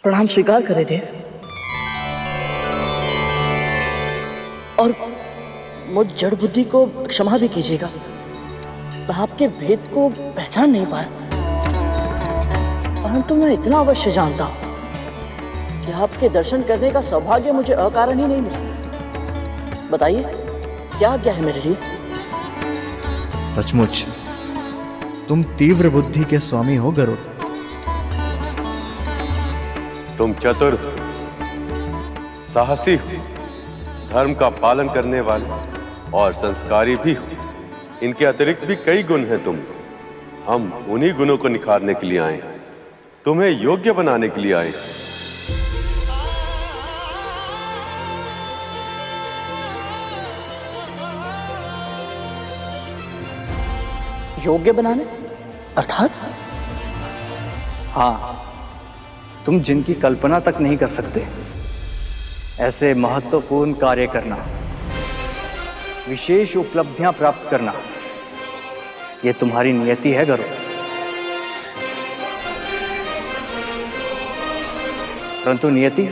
प्रणाम स्वीकार करे देव, और मुझ जड़ बुद्धि को क्षमा भी कीजिएगा। मैं आपके भेद को पहचान नहीं पाया, परंतु मैं इतना अवश्य जानता हूं कि आपके दर्शन करने का सौभाग्य मुझे अकारण ही नहीं मिला। बताइए, क्या आज्ञा है मेरे लिए? सचमुच तुम तीव्र बुद्धि के स्वामी हो गरुड़। तुम चतुर, साहसी, धर्म का पालन करने वाले और संस्कारी भी हो। इनके अतिरिक्त भी कई गुण हैं तुम। हम उन्हीं गुणों को निखारने के लिए आए हैं, तुम्हें योग्य बनाने के लिए आए। योग्य बनाने अर्थात? हाँ, तुम जिनकी कल्पना तक नहीं कर सकते ऐसे महत्वपूर्ण कार्य करना, विशेष उपलब्धियां प्राप्त करना, यह तुम्हारी नियति है गरुड़। परंतु नियति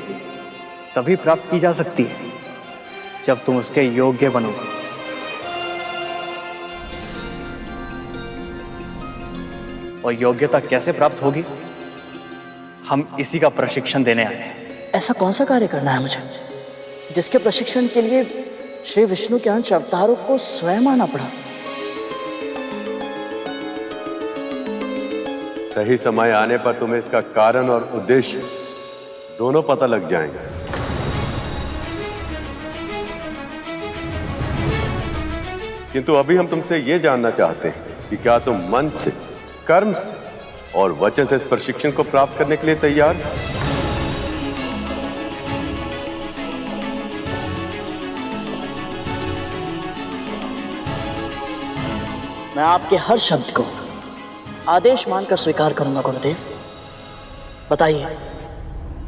तभी प्राप्त की जा सकती है जब तुम उसके योग्य बनो। और योग्यता कैसे प्राप्त होगी, हम इसी का प्रशिक्षण देने आए हैं। ऐसा कौन सा कार्य करना है मुझे जिसके प्रशिक्षण के लिए श्री विष्णु के अंश अवतारों को स्वयं आना पड़ा? सही समय आने पर तुम्हें इसका कारण और उद्देश्य दोनों पता लग जाएंगे। किंतु अभी हम तुमसे यह जानना चाहते हैं कि क्या तुम मन से, कर्म से और वचन से इस प्रशिक्षण को प्राप्त करने के लिए तैयार? मैं आपके हर शब्द को आदेश मानकर स्वीकार करूंगा गुरुदेव। बताइए,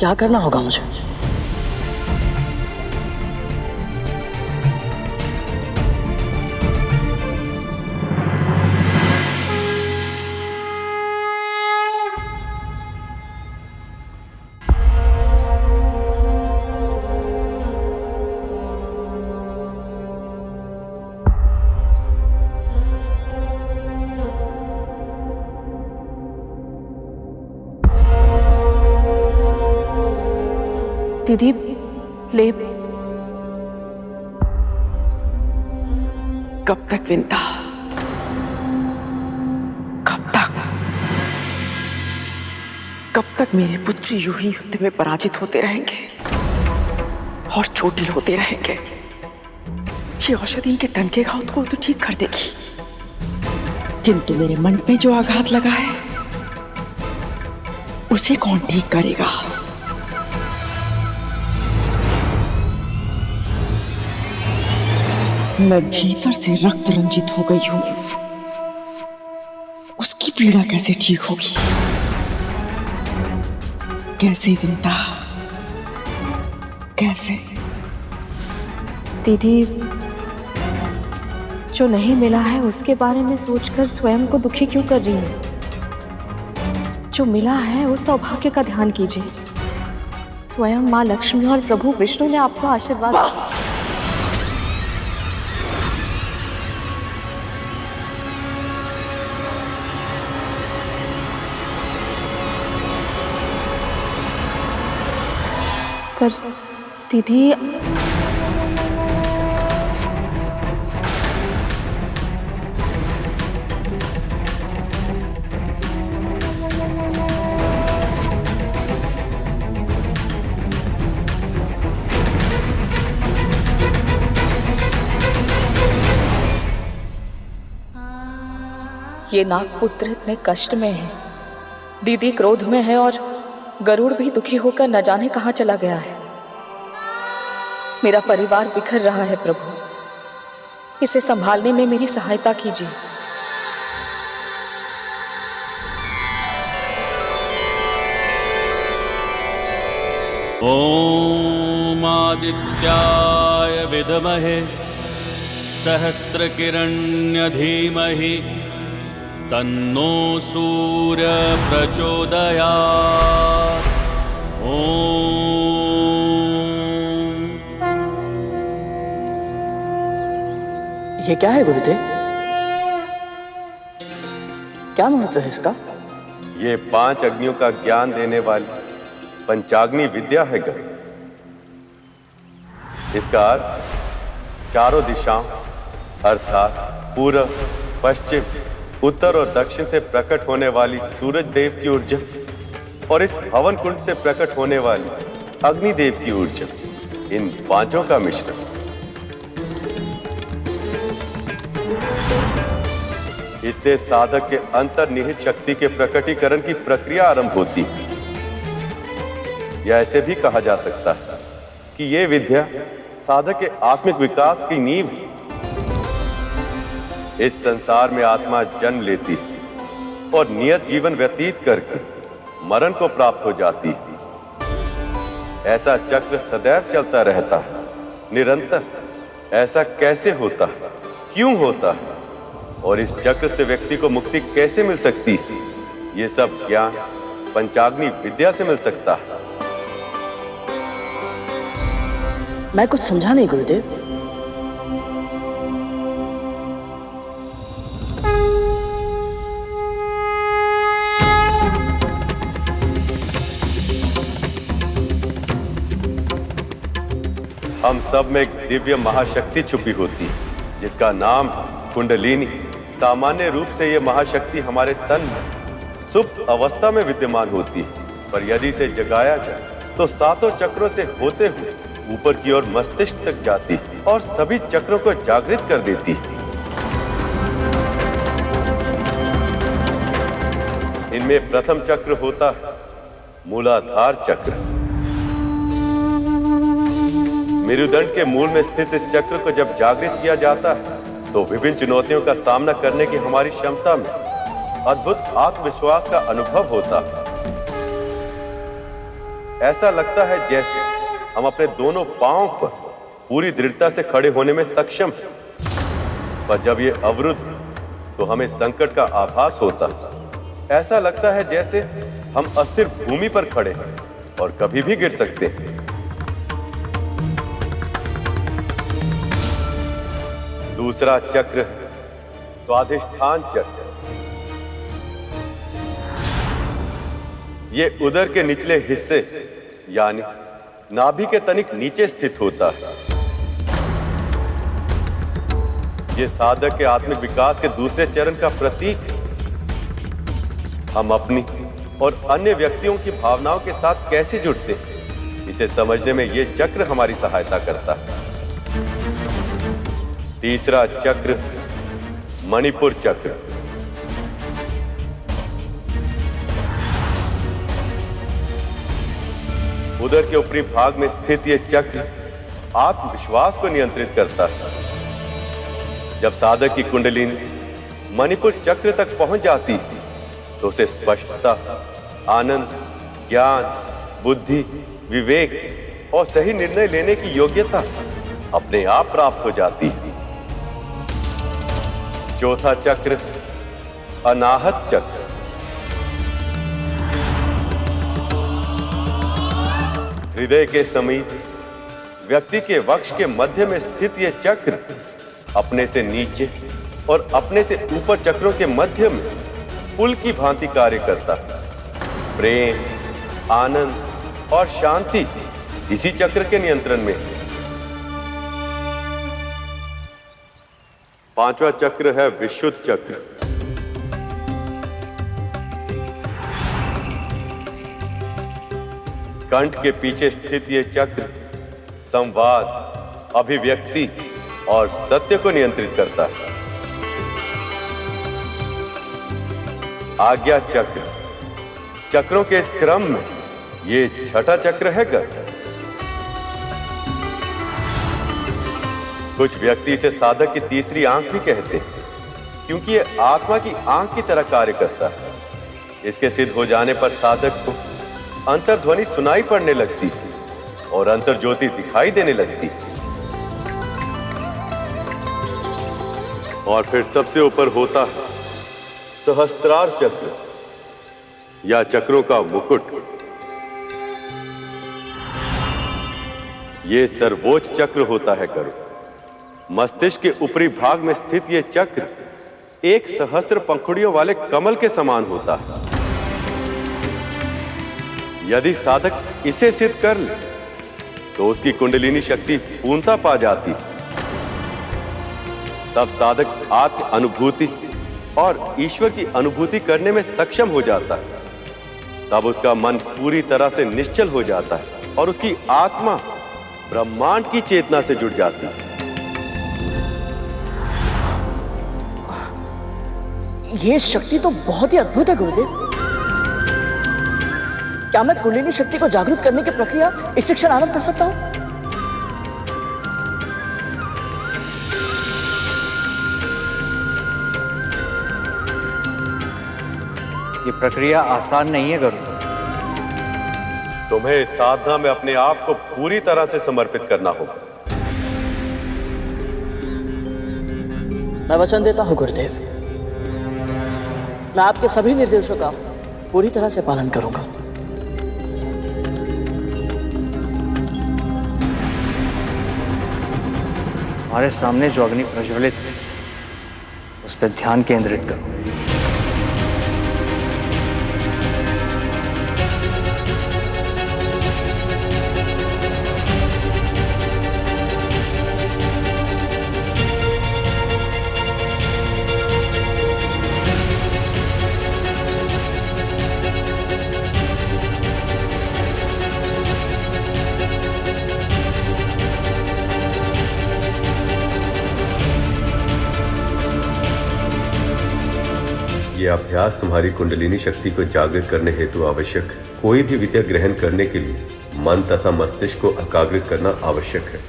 क्या करना होगा मुझे? दीदी, ले। कब तक विंता? कब तक? कब तक मेरे पुत्र यूं ही युद्ध में पराजित होते रहेंगे और चोटिल होते रहेंगे? ये औषधि इनके तन के घाव को तो ठीक कर देगी, किंतु मेरे मन पे जो आघात लगा है उसे कौन ठीक करेगा? मैं भीतर से रक्त रंजित हो गई हूं, उसकी पीड़ा कैसे ठीक होगी? कैसे विंता, कैसे? दीदी, जो नहीं मिला है उसके बारे में सोचकर स्वयं को दुखी क्यों कर रही हैं? जो मिला है उस सौभाग्य का ध्यान कीजिए। स्वयं माँ लक्ष्मी और प्रभु विष्णु ने आपको आशीर्वाद। पर दीदी, ये नागपुत्र इतने कष्ट में है, दीदी क्रोध में है और गरुड़ भी दुखी होकर न जाने कहां चला गया है। मेरा परिवार बिखर रहा है प्रभु, इसे संभालने में मेरी सहायता कीजिए। ओम आदित्याय विद्महे सहस्त्रकिरण्य धीमहि तन्नो सूर्य प्रचोदयात्। ओम। ये क्या है गुरुदेव? क्या महत्व है इसका? ये 5 अग्नियों का ज्ञान देने वाली पंचाग्नि विद्या है गण। इसका अर्थ चारों दिशाओं अर्थात पूर्व, पश्चिम, उत्तर और दक्षिण से प्रकट होने वाली सूरज देव की ऊर्जा और इस हवन कुंड से प्रकट होने वाली अग्निदेव की ऊर्जा, इन 5 का मिश्रण। इससे साधक के अंतर्निहित शक्ति के प्रकटीकरण की प्रक्रिया आरंभ होती है। यह ऐसे भी कहा जा सकता है कि यह विद्या साधक के आत्मिक विकास की नींव है। इस संसार में आत्मा जन्म लेती है और नियत जीवन व्यतीत करके मरण को प्राप्त हो जाती है। ऐसा चक्र सदैव चलता रहता है, निरंतर। ऐसा कैसे होता है, क्यों होता है और इस चक्र से व्यक्ति को मुक्ति कैसे मिल सकती है, ये सब ज्ञान पंचाग्नि विद्या से मिल सकता है। मैं कुछ समझा नहीं गुरुदेव। हम सब में एक दिव्य महाशक्ति छुपी होती है जिसका नाम कुंडलिनी। सामान्य रूप से यह महाशक्ति हमारे तन में सुप्त अवस्था में विद्यमान होती है, पर यदि इसे जगाया जाए तो 7 चक्रों से होते हुए ऊपर की ओर मस्तिष्क तक जाती है और सभी चक्रों को जागृत कर देती है। इनमें प्रथम चक्र होता है मूलाधार चक्र। मेरुदंड के मूल में स्थित इस चक्र को जब जागृत किया जाता है तो विभिन्न चुनौतियों का सामना करने की हमारी क्षमता में अद्भुत आत्मविश्वास का अनुभव होता है। ऐसा लगता है जैसे हम अपने दोनों पांवों पर पूरी दृढ़ता से खड़े होने में सक्षम हैं। पर जब ये अवरुद्ध तो हमें संकट का आभास होता है। ऐसा लगता है जैसे हम अस्थिर भूमि पर खड़े हैं और कभी भी गिर सकते हैं। दूसरा चक्र स्वाधिष्ठान चक्र। ये उदर के निचले हिस्से यानी नाभि के तनिक नीचे स्थित होता है। ये साधक के आत्मिक विकास के दूसरे चरण का प्रतीक है। हम अपनी और अन्य व्यक्तियों की भावनाओं के साथ कैसे जुड़ते हैं, इसे समझने में ये चक्र हमारी सहायता करता है। तीसरा चक्र मणिपुर चक्र। उदर के ऊपरी भाग में स्थित यह चक्र आत्मविश्वास को नियंत्रित करता है। जब साधक की कुंडलिनी मणिपुर चक्र तक पहुंच जाती है तो उसे स्पष्टता, आनंद, ज्ञान, बुद्धि, विवेक और सही निर्णय लेने की योग्यता अपने आप प्राप्त हो जाती है। चौथा चक्र अनाहत चक्र। हृदय के समीप व्यक्ति के वक्ष के मध्य में स्थित यह चक्र अपने से नीचे और अपने से ऊपर चक्रों के मध्य में पुल की भांति कार्य करता है। प्रेम, आनंद और शांति इसी चक्र के नियंत्रण में है। पांचवा चक्र है विशुद्ध चक्र। कंठ के पीछे स्थित यह चक्र संवाद, अभिव्यक्ति और सत्य को नियंत्रित करता है। आज्ञा चक्र। चक्रों के इस क्रम में ये छठा चक्र है गर्भ। कुछ व्यक्ति इसे साधक की तीसरी आंख भी कहते हैं, क्योंकि ये आत्मा की आंख की तरह कार्य करता है। इसके सिद्ध हो जाने पर साधक को अंतर्ध्वनि सुनाई पड़ने लगती है और अंतर्ज्योति दिखाई देने लगती है। और फिर सबसे ऊपर होता है सहस्त्रार चक्र या चक्रों का मुकुट, ये सर्वोच्च चक्र होता है गरुड़। मस्तिष्क के ऊपरी भाग में स्थित यह चक्र एक सहस्त्र पंखुड़ियों वाले कमल के समान होता है। यदि साधक इसे सिद्ध कर ले तो उसकी कुंडलिनी शक्ति पूर्णता पा जाती। तब साधक आत्म अनुभूति और ईश्वर की अनुभूति करने में सक्षम हो जाता है। तब उसका मन पूरी तरह से निश्चल हो जाता है और उसकी आत्मा ब्रह्मांड की चेतना से जुड़ जाती है। ये शक्ति तो बहुत ही अद्भुत है गुरुदेव। क्या मैं कुंडलिनी शक्ति को जागृत करने की प्रक्रिया इस क्षण आरंभ कर सकता हूं? ये प्रक्रिया आसान नहीं है गरुड़। तुम्हें इस साधना में अपने आप को पूरी तरह से समर्पित करना होगा। मैं वचन देता हूं गुरुदेव, मैं आपके सभी निर्देशों का पूरी तरह से पालन करूंगा। हमारे सामने जो अग्नि प्रज्वलित है उस पर ध्यान केंद्रित करो। ये अभ्यास तुम्हारी कुंडलिनी शक्ति को जागृत करने हेतु आवश्यक है। कोई भी विद्या ग्रहण करने के लिए मन तथा मस्तिष्क को एकाग्रित करना आवश्यक है।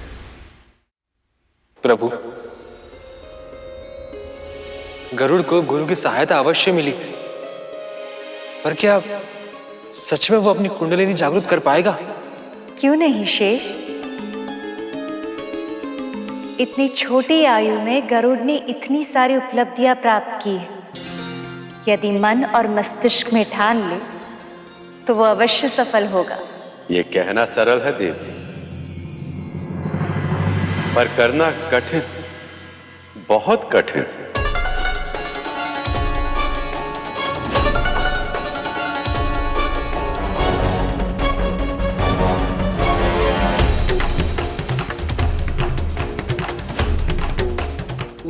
प्रभु, गरुड़ को गुरु की सहायता अवश्य मिली, पर क्या सच में वो अपनी कुंडलिनी जागृत कर पाएगा? क्यों नहीं शेष। इतनी छोटी आयु में गरुड़ ने इतनी सारी उपलब्धियां प्राप्त की है। यदि मन और मस्तिष्क में ठान ले तो वो अवश्य सफल होगा। ये कहना सरल है देवी, पर करना कठिन, बहुत कठिन।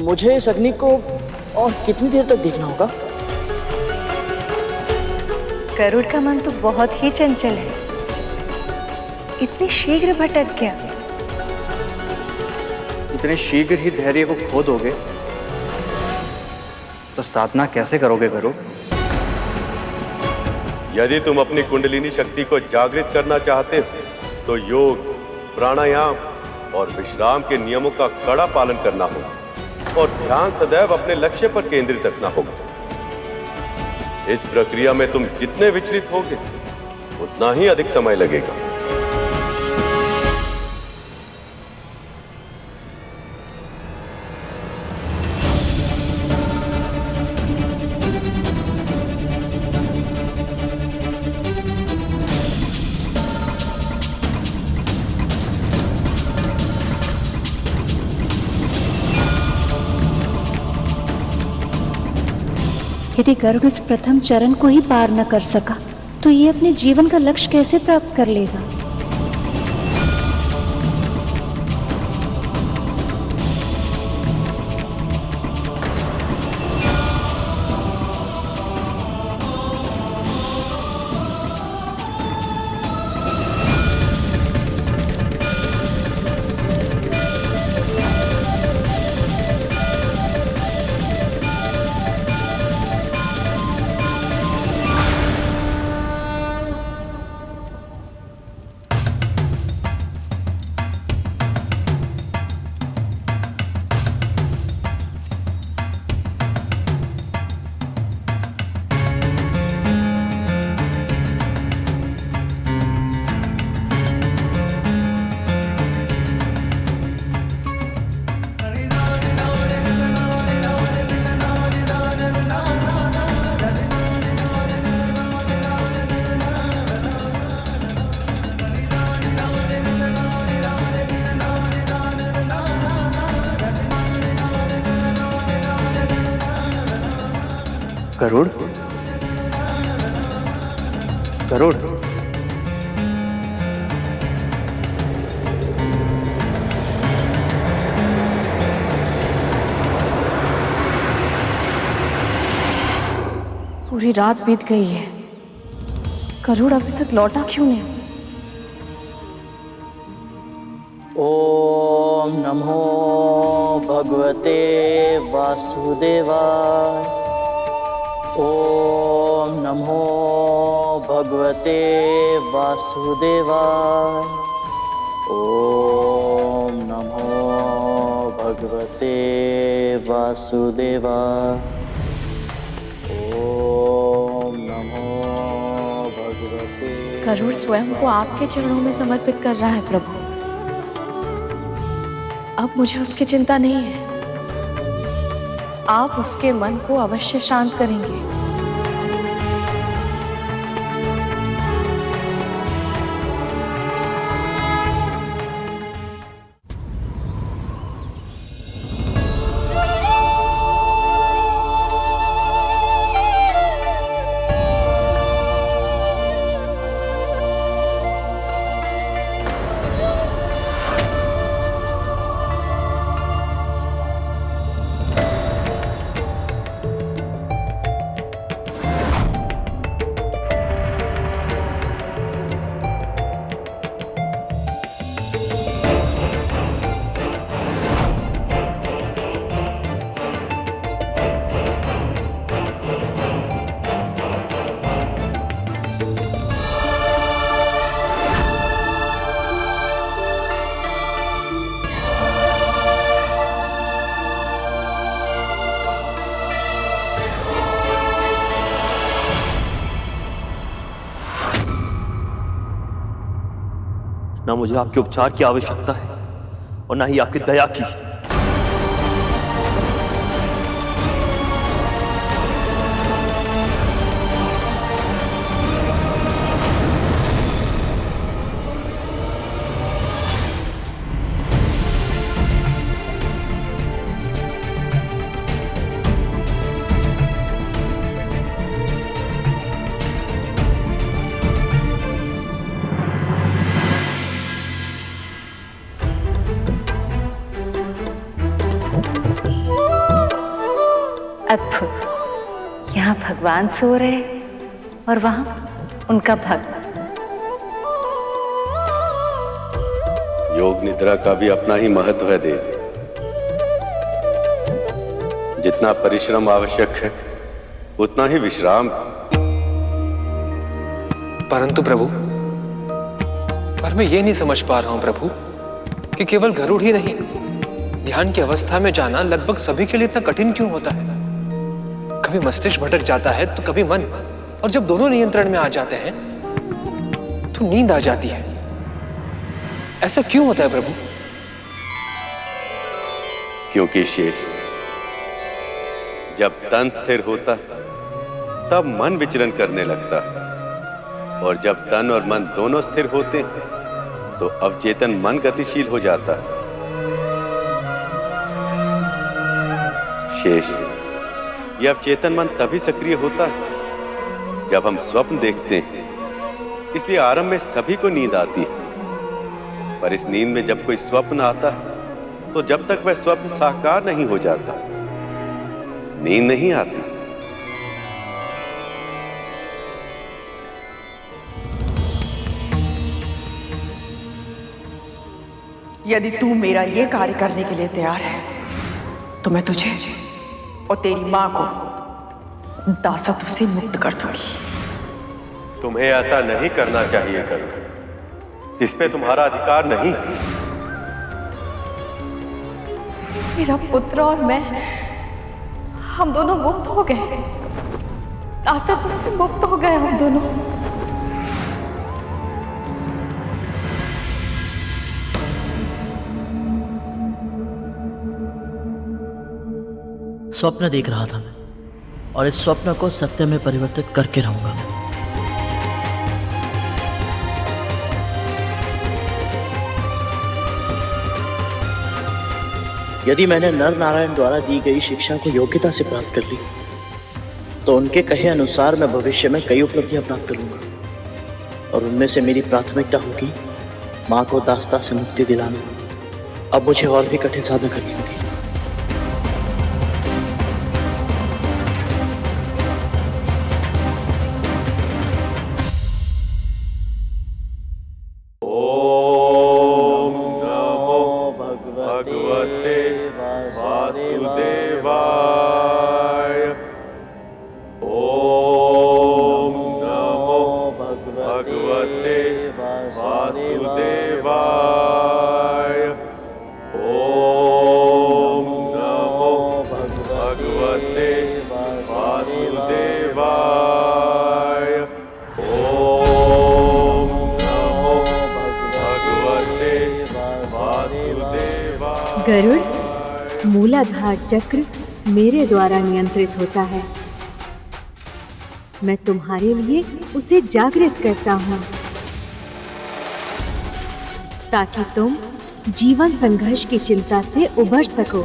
मुझे इस अग्नि को और कितनी देर तक देखना होगा? गरुड़ का मन तो बहुत ही चंचल है, इतनी शीघ्र भटक गया। इतने शीघ्र ही धैर्य को खो दोगे तो साधना कैसे करोगे गरुड़? यदि तुम अपनी कुंडलिनी शक्ति को जागृत करना चाहते हो तो योग, प्राणायाम और विश्राम के नियमों का कड़ा पालन करना होगा और ध्यान सदैव अपने लक्ष्य पर केंद्रित रखना होगा। इस प्रक्रिया में तुम जितने विचलित होगे उतना ही अधिक समय लगेगा। यदि गरुड़ इस प्रथम चरण को ही पार न कर सका तो ये अपने जीवन का लक्ष्य कैसे प्राप्त कर लेगा? गरुड़, गरुड़, पूरी रात बीत गई है, गरुड़ अभी तक लौटा क्यों नहीं? ओम नमो भगवते वासुदेवाय। ओम नमो भगवते वासुदेवाय। ओम नमो भगवते वासुदेवाय। ओम नमो भगवते। गरुड़ स्वयं को आपके चरणों में समर्पित कर रहा है प्रभु। अब मुझे उसकी चिंता नहीं है, आप उसके मन को अवश्य शांत करेंगे। ना मुझे आपके उपचार की आवश्यकता है और ना ही आपकी दया की। अद्भुत, यहाँ भगवान सो रहे और वहां उनका भक्त। योग निद्रा का भी अपना ही महत्व है देव। जितना परिश्रम आवश्यक है उतना ही विश्राम। परंतु प्रभु, पर मैं ये नहीं समझ पा रहा हूं प्रभु कि केवल गरुड़ ही नहीं, ध्यान की अवस्था में जाना लगभग सभी के लिए इतना कठिन क्यों होता है? कभी मस्तिष्क भटक जाता है तो कभी मन, और जब दोनों नियंत्रण में आ जाते हैं तो नींद आ जाती है। ऐसा क्यों होता है प्रभु? क्योंकि शेष, जब तन स्थिर होता तब मन विचरण करने लगता, और जब तन और मन दोनों स्थिर होते तो अवचेतन मन गतिशील हो जाता। शेष, यह अवचेतन मन तभी सक्रिय होता है जब हम स्वप्न देखते हैं। इसलिए आरंभ में सभी को नींद आती है, पर इस नींद में जब कोई स्वप्न आता है तो जब तक वह स्वप्न साकार नहीं हो जाता नींद नहीं आती। यदि तू मेरा ये कार्य करने के लिए तैयार है तो मैं तुझे और तेरी मां को दासत्व से मुक्त कर दूंगी। तुम्हें ऐसा नहीं करना चाहिए करो, इस पे तुम्हारा अधिकार नहीं। मेरा पुत्र और मैं, हम दोनों मुक्त हो गए, दासत्व से मुक्त हो गए हम दोनों। स्वप्न देख रहा था मैं, और इस स्वप्न को सत्य में परिवर्तित करके रहूंगा मैं। यदि मैंने नर नारायण द्वारा दी गई शिक्षा को योग्यता से प्राप्त कर ली तो उनके कहे अनुसार मैं भविष्य में कई उपलब्धियां प्राप्त करूंगा, और उनमें से मेरी प्राथमिकता होगी माँ को दास्ता से मुक्ति दिलाना। अब मुझे और भी कठिन साधना करनी होगी। गरुड़ मूलाधार चक्र मेरे द्वारा नियंत्रित होता है। मैं तुम्हारे लिए उसे जागृत करता हूँ ताकि तुम जीवन संघर्ष की चिंता से उबर सको।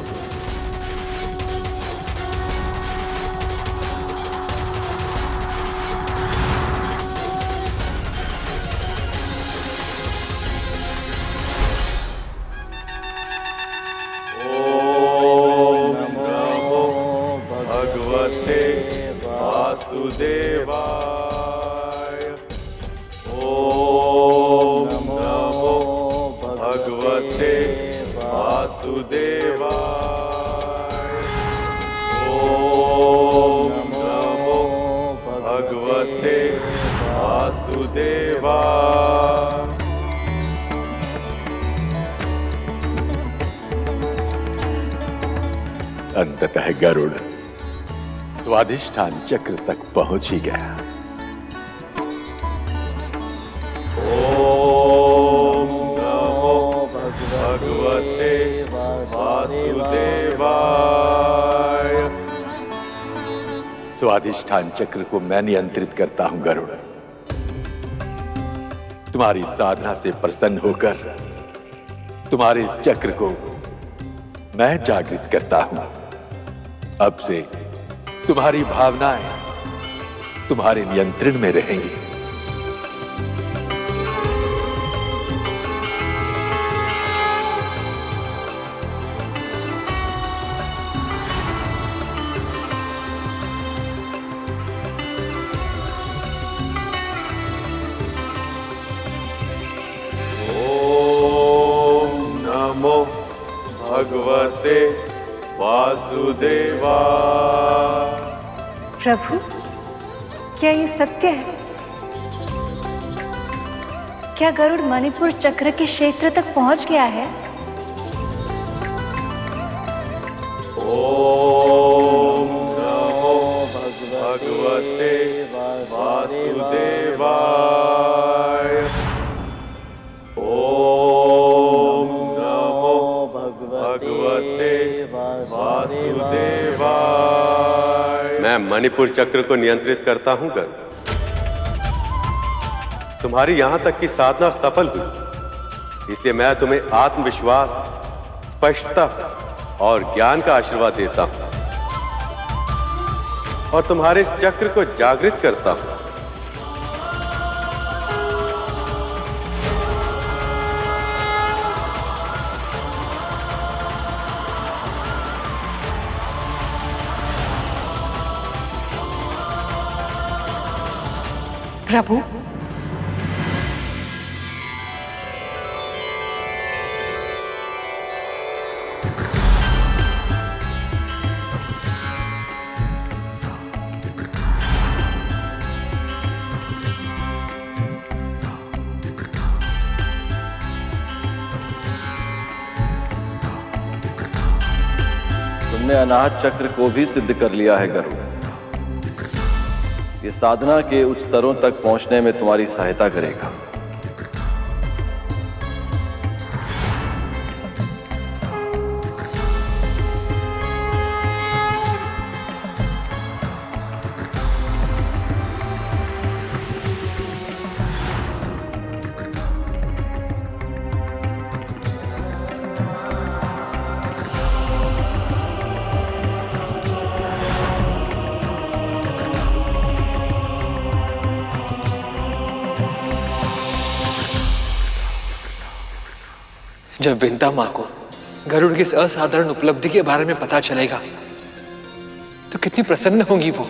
अंततः गरुड़ स्वाधिष्ठान चक्र तक पहुंच ही गया। ओम नमो भगवते वासुदेवाय। स्वाधिष्ठान चक्र को मैं नियंत्रित करता हूं गरुड़। तुम्हारी साधना से प्रसन्न होकर तुम्हारे इस चक्र को मैं जागृत करता हूं। अब से तुम्हारी भावनाएं तुम्हारे नियंत्रण में रहेंगी। ओम नमो भगवते वासुदेवा। प्रभु, क्या ये सत्य है? क्या गरुड़ मणिपुर चक्र के क्षेत्र तक पहुंच गया है? ओम नमो भगवते वासुदेवाय। ओम नमो भगवते वासुदेवाय। मैं मणिपुर चक्र को नियंत्रित करता हूं गरुड़। तुम्हारी यहां तक की साधना सफल हुई, इसलिए मैं तुम्हें आत्मविश्वास, स्पष्टता और ज्ञान का आशीर्वाद देता हूं और तुम्हारे इस चक्र को जागृत करता हूं। प्रभु, तुमने अनाहत चक्र को भी सिद्ध कर लिया है गरुड़। ये साधना के उच्च स्तरों तक पहुंचने में तुम्हारी सहायता करेगा। जब विंता माँ को गरुड़ की इस असाधारण उपलब्धि के बारे में पता चलेगा तो कितनी प्रसन्न होंगी वो।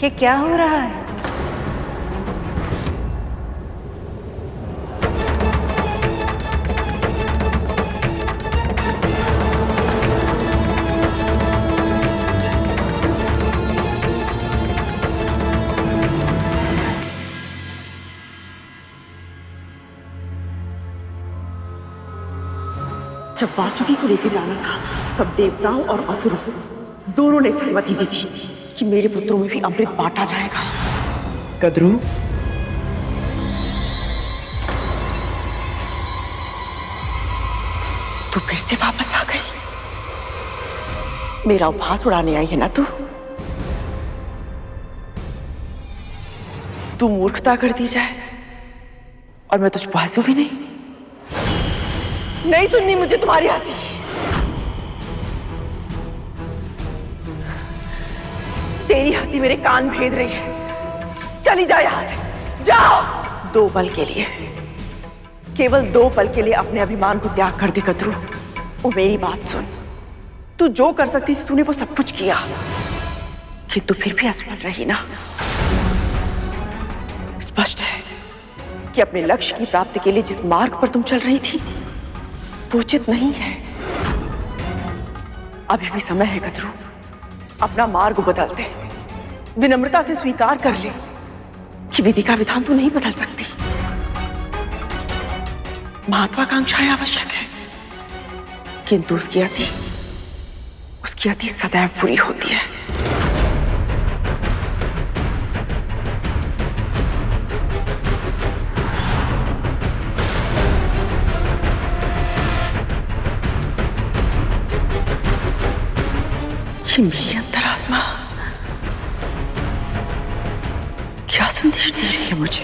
ये क्या हो रहा है? जब वासुकी को लेके जाना था तब देवताओं और असुरों दोनों ने सहमति दी थी कि मेरे पुत्रों में भी अमृत बांटा जाएगा। कद्रू, तू फिर से वापस आ गई। मेरा उपहास उड़ाने आई है ना तू मूर्खता कर दी जाए और मैं तुझ पासू भी नहीं सुननी मुझे तुम्हारी हंसी। तेरी हंसी मेरे कान भेद रही है। चली जा यहां से, जाओ। 2 पल के लिए, केवल 2 पल के लिए अपने अभिमान को त्याग कर दे कद्रू। वो मेरी बात सुन, तू जो कर सकती थी तूने वो सब कुछ किया, किंतु फिर भी असफल रही ना। स्पष्ट है कि अपने लक्ष्य की प्राप्ति के लिए जिस मार्ग पर तुम चल रही थी वो उचित नहीं है। अभी भी समय है कद्रू, अपना मार्ग बदल दे। विनम्रता से स्वीकार कर ले कि विधि का विधान तू नहीं बदल सकती। महत्वाकांक्षाएं आवश्यक है, किंतु उसकी अति सदैव बुरी होती है। मेरी अंतरात्मा क्या संदेश दे रही है मुझे?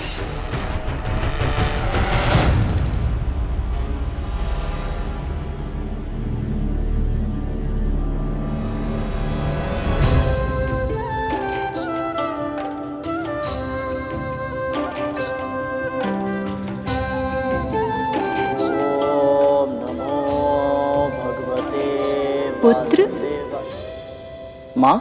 ओम नमो भगवते पुत्र, माँ,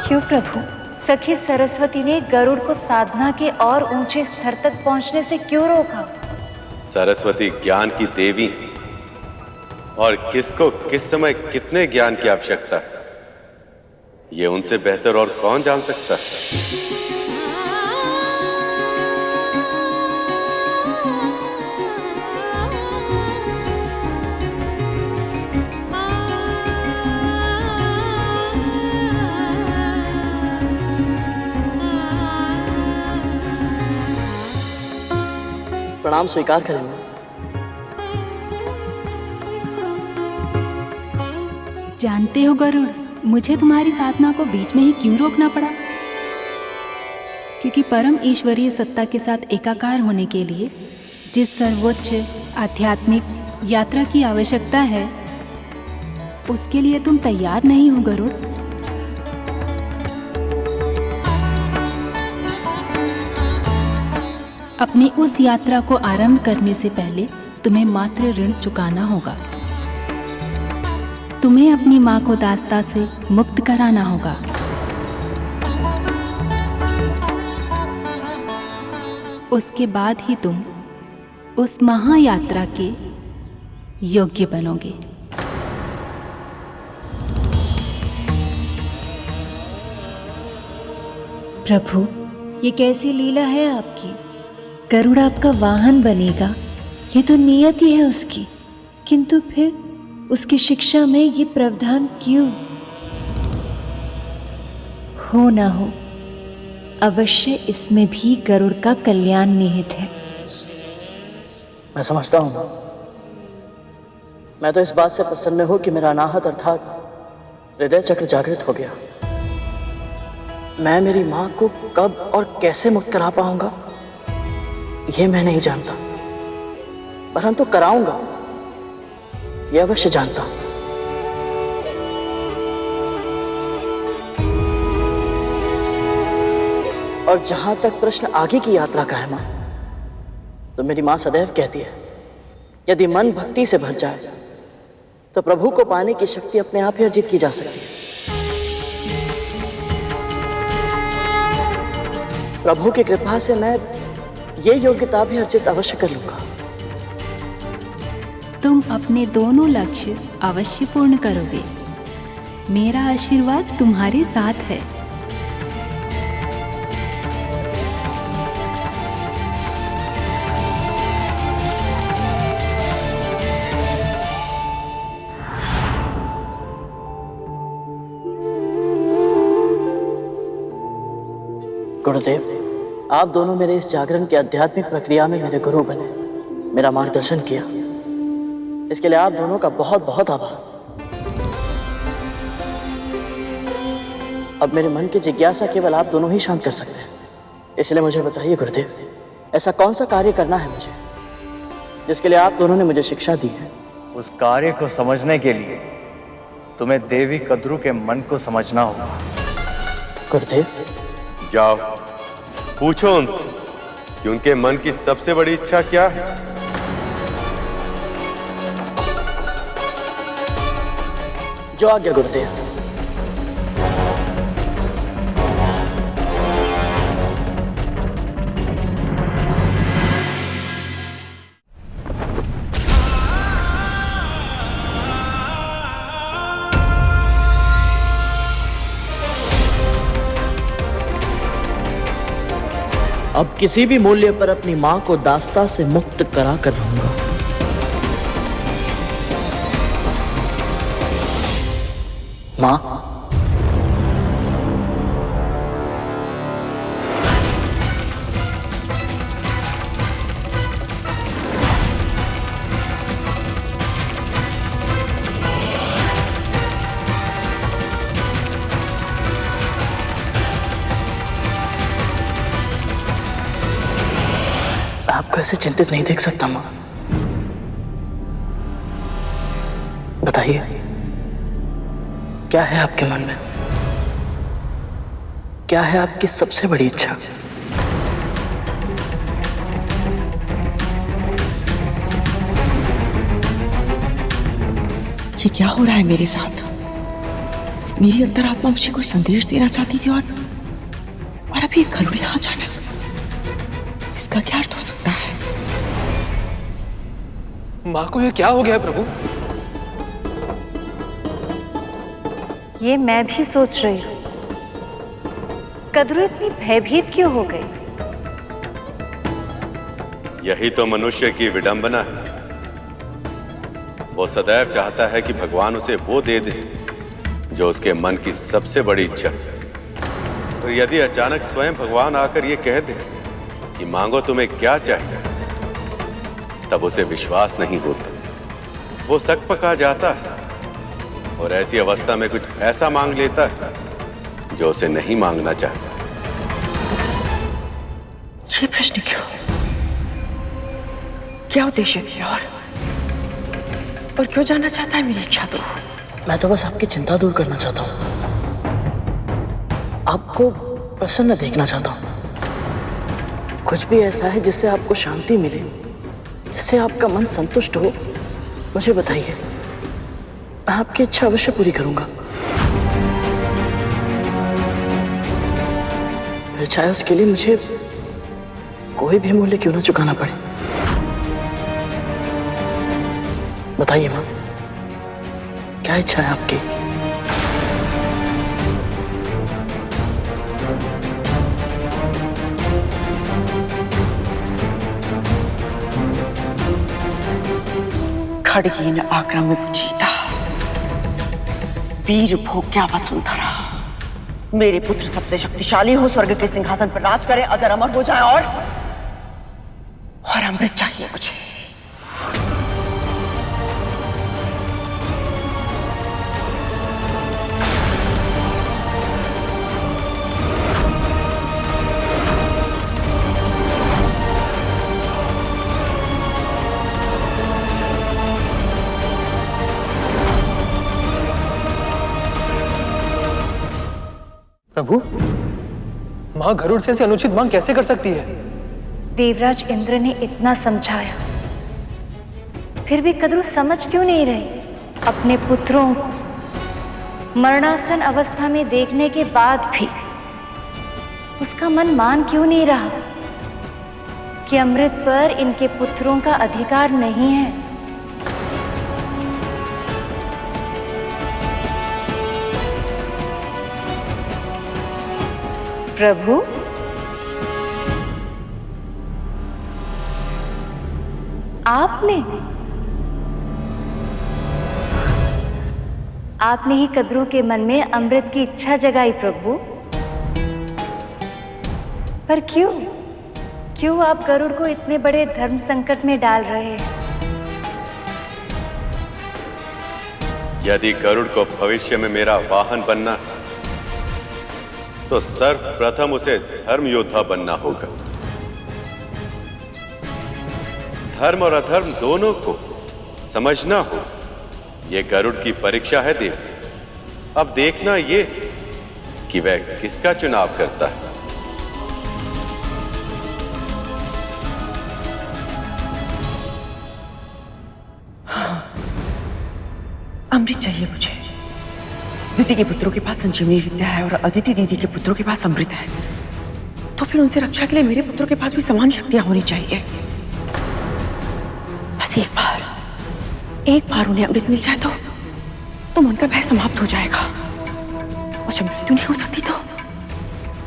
क्यों प्रभु? सखी सरस्वती ने गरुड़ को साधना के और ऊंचे स्तर तक पहुंचने से क्यों रोका? सरस्वती ज्ञान की देवी और किसको किस समय कितने ज्ञान की आवश्यकता है, ये उनसे बेहतर और कौन जान सकता है। प्रणाम स्वीकार करें। जानते हो गरुड़, मुझे तुम्हारी साधना को बीच में ही क्यों रोकना पड़ा? क्योंकि परम ईश्वरीय सत्ता के साथ एकाकार होने के लिए जिस सर्वोच्च आध्यात्मिक यात्रा की आवश्यकता है उसके लिए तुम तैयार नहीं हो गरुड़। अपनी उस यात्रा को आरंभ करने से पहले तुम्हें मात्र ऋण चुकाना होगा। तुम्हें अपनी माँ को दास्ता से मुक्त कराना होगा। उसके बाद ही तुम उस महायात्रा के योग्य बनोगे। प्रभु, ये कैसी लीला है आपकी? गरुड़ आपका वाहन बनेगा, ये तो नियति है उसकी। किंतु फिर उसकी शिक्षा में ये प्रावधान क्यों? हो ना हो, अवश्य इसमें भी गरुड़ का कल्याण निहित है। मैं समझता हूँ। मैं तो इस बात से प्रसन्न हूं कि मेरा अनाहत अर्थात हृदय चक्र जागृत हो गया। मैं मेरी मां को कब और कैसे मुक्त करा पाऊंगा ये मैं नहीं जानता, परंतु कराऊंगा ये अवश्य जानता हूं। और जहां तक प्रश्न आगे की यात्रा का है मां, तो मेरी मां सदैव कहती है यदि मन भक्ति से भर जाए तो प्रभु को पाने की शक्ति अपने आप ही अर्जित की जा सकती है। प्रभु की कृपा से मैं ये योग्यता भी अर्जित अवश्य कर लूंगा। तुम अपने दोनों लक्ष्य अवश्य पूर्ण करोगे। मेरा आशीर्वाद तुम्हारे साथ है। गुरुदेव, आप दोनों मेरे इस जागरण की आध्यात्मिक प्रक्रिया में मेरे गुरु बने, मेरा मार्गदर्शन किया, इसके लिए आप दोनों का बहुत बहुत आभार। अब मेरे मन की जिज्ञासा केवल आप दोनों ही शांत कर सकते हैं, इसलिए मुझे बताइए गुरुदेव, ऐसा कौन सा कार्य करना है मुझे जिसके लिए आप दोनों ने मुझे शिक्षा दी है? उस कार्य को समझने के लिए तुम्हें देवी कद्रू के मन को समझना होगा। गुरुदेव, जाओ पूछो उनसे कि उनके मन की सबसे बड़ी इच्छा क्या है। जो आज्ञा गुरुदेव। अब किसी भी मूल्य पर अपनी मां को दास्ता से मुक्त करा कर रहूंगा। मां, आपको ऐसे चिंतित नहीं देख सकता मां। बताइए, क्या है आपके मन में? क्या है आपकी सबसे बड़ी इच्छा? ये क्या हो रहा है मेरे साथ? मेरी अंतरात्मा मुझे कोई संदेश देना चाहती थी और अभी गरुड़ यहाँ जाना, इसका क्या अर्थ हो सकता है? माँ को ये क्या हो गया है प्रभु? ये मैं भी सोच रही हूँ, कद्रू इतनी भयभीत क्यों हो गई? यही तो मनुष्य की विडंबना है। वो सदैव चाहता है कि भगवान उसे वो दे दे जो उसके मन की सबसे बड़ी इच्छा है। और यदि अचानक स्वयं भगवान आकर ये कह दे कि मांगो तुम्हें क्या चाहिए, तब उसे विश्वास नहीं होता। वो सक पका जाता है और ऐसी अवस्था में कुछ ऐसा मांग लेता है जो उसे नहीं मांगना चाहता। ये प्रश्न क्यों? क्या उद्देश्य थी और क्यों जानना चाहता है मेरी इच्छा? तो मैं तो बस आपकी चिंता दूर करना चाहता हूँ, आपको प्रसन्न देखना चाहता हूँ। कुछ भी ऐसा है जिससे आपको शांति मिले, जिससे आपका मन संतुष्ट हो, मुझे बताइए। मैं आपकी इच्छा अवश्य पूरी करूंगा, फिर चाहे उसके लिए मुझे कोई भी मूल्य क्यों ना चुकाना पड़े। बताइए मां, क्या इच्छा है आपकी? खड़गीन आक्रम जीता, वीर भोग्या वसुंधरा। मेरे पुत्र सबसे शक्तिशाली हो, स्वर्ग के सिंहासन पर राज करे, अजर अमर हो जाए, और अमृत चाहिए मुझे। प्रभु, मां गरुड़ से ऐसी अनुचित मांग कैसे कर सकती है? देवराज इंद्र ने इतना समझाया, फिर भी कद्रू समझ क्यों नहीं रही? अपने पुत्रों को मरणासन अवस्था में देखने के बाद भी उसका मन मान क्यों नहीं रहा कि अमृत पर इनके पुत्रों का अधिकार नहीं है? प्रभु, आपने ही कद्रू के मन में अमृत की इच्छा जगाई प्रभु। पर क्यों आप गरुड़ को इतने बड़े धर्म संकट में डाल रहे हैं? यदि गरुड़ को भविष्य में मेरा वाहन बनना तो सर्वप्रथम उसे धर्म योद्धा बनना होगा। धर्म और अधर्म दोनों को समझना हो, यह गरुड़ की परीक्षा है देव। अब देखना ये कि वह किसका चुनाव करता है। अमृत चाहिए मुझे। दीदी के पुत्रों के पास संजीवनी विद्या है और अदिति दीदी के पुत्रों के पास अमृत है, तो फिर उनसे रक्षा के लिए मेरे पुत्रों के पास भी समान शक्तियां होनी चाहिए। बस एक बार उन्हें अमृत मिल जाए तो उनका भय समाप्त हो जाएगा। और जब मृत्यु नहीं हो सकती तो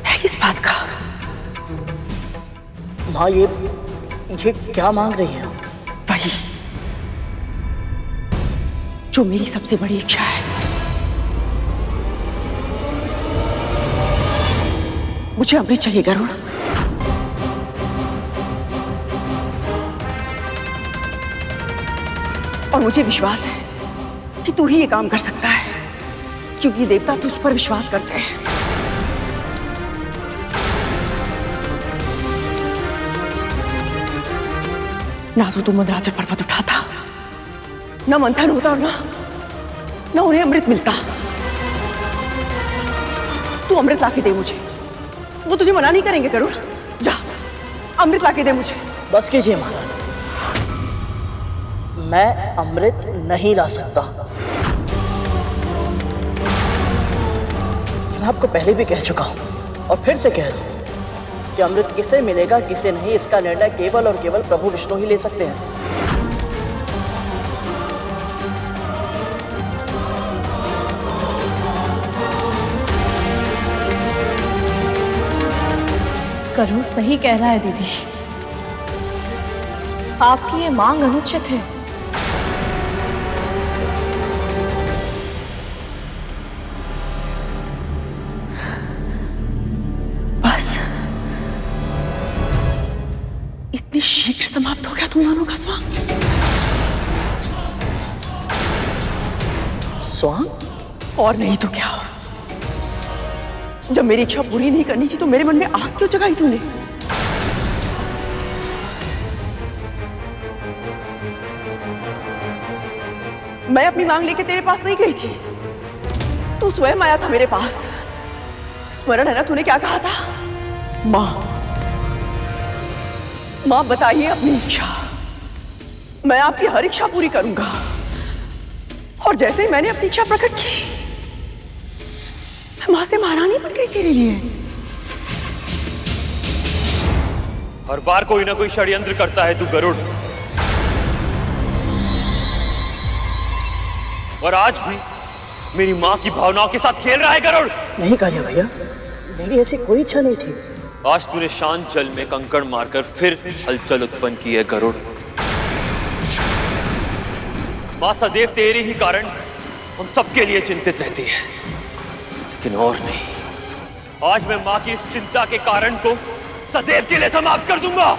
है किस बात का? माँ, ये क्या मांग रही है? वही जो मेरी सबसे बड़ी इच्छा है। मुझे अमृत चाहिए गरुड़। और मुझे विश्वास है कि तू ही ये काम कर सकता है, क्योंकि देवता तुझ पर विश्वास करते हैं। ना तो तू मंदराचल पर्वत उठाता, ना मंथन होता, और ना उन्हें अमृत मिलता। तू अमृत लाके दे मुझे, वो तुझे मना नहीं करेंगे गरुड़। जा, अमृत लाके दे मुझे। बस कीजिए महाराज, मैं अमृत नहीं ला सकता। मैं आपको पहले भी कह चुका हूं और फिर से कह रहा हूं कि अमृत किसे मिलेगा किसे नहीं, इसका निर्णय केवल और केवल प्रभु विष्णु ही ले सकते हैं। गरुड़ सही कह रहा है दीदी, आपकी ये मांग अनुचित है। बस इतनी शीघ्र समाप्त हो गया तुम दोनों का स्वांग? स्वांग? और नहीं तो क्या? जब मेरी इच्छा पूरी नहीं करनी थी तो मेरे मन में आस क्यों जगाई तूने? मैं अपनी मांग लेके तेरे पास नहीं गई थी, तू स्वयं आया था मेरे पास। स्मरण है ना तूने क्या कहा था? मां बताइए अपनी इच्छा, मैं आपकी हर इच्छा पूरी करूंगा। और जैसे ही मैंने अपनी इच्छा प्रकट की, मैं मां से महारानी बन गई तेरे लिए। हर बार कोई ना कोई षड्यंत्र करता है तू गरुड़, और आज भी मेरी मां की भावनाओं के साथ खेल रहा है गरुड़। नहीं कालिया भैया, मेरी ऐसी कोई इच्छा नहीं थी। आज तूने शांत जल में कंकड़ मारकर फिर हलचल उत्पन्न की है गरुड़। माँ सदैव तेरे ही कारण हम सबके लिए चिंतित रहती है, लेकिन और नहीं। आज मैं माँ की इस चिंता के कारण को सदैव के लिए समाप्त कर दूंगा।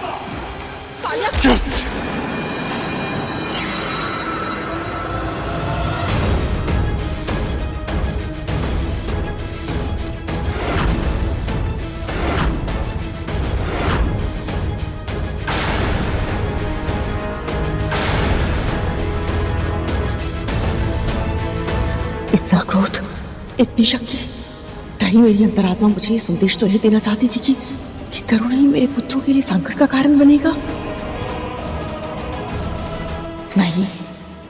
इतना क्रोध, इतनी शक्ति, कहीं मेरी अंतरात्मा मुझे ये संदेश तो नहीं देना चाहती थी कि गरुड़ ही मेरे पुत्रों के लिए संकट का कारण बनेगा। नहीं,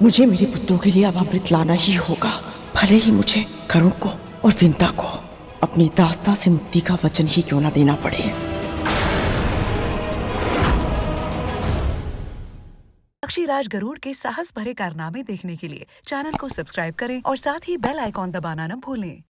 मुझे मेरे पुत्रों के लिए अब अमृत लाना ही होगा, भले ही मुझे गरुड़ को और विंता को अपनी दास्ता से मुक्ति का वचन ही क्यों ना देना पड़े। पक्षीराज गरुड़ के साहस भरे कारनामे देखने के लिए चैनल को सब्सक्राइब करें और साथ ही बेल आइकॉन दबाना न भूलें।